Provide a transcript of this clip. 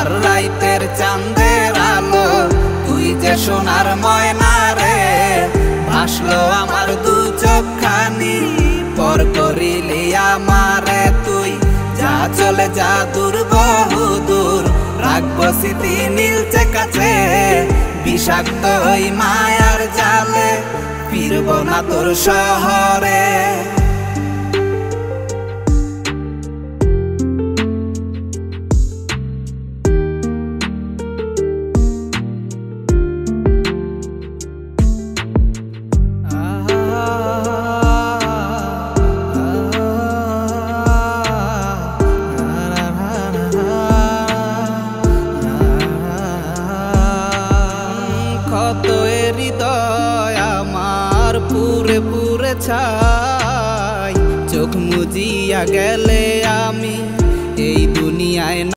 আর রাইতের চাঁদের আলো তুই যে সোনার ময়না রে ভাসলো আমার দু চোখখানি পর করিলি আমারে তুই যা চলে যা দূর বহু দূর রাখবো স্মৃতি নীলচে কাছে বিষাক্ত ওই মায়ার জালে ফিরবো না তোর শহরে কত হৃদয় আমার পুরে পুরে ছাই চোখ মুজিয়া গেলে আমি এই দুনিয়ায়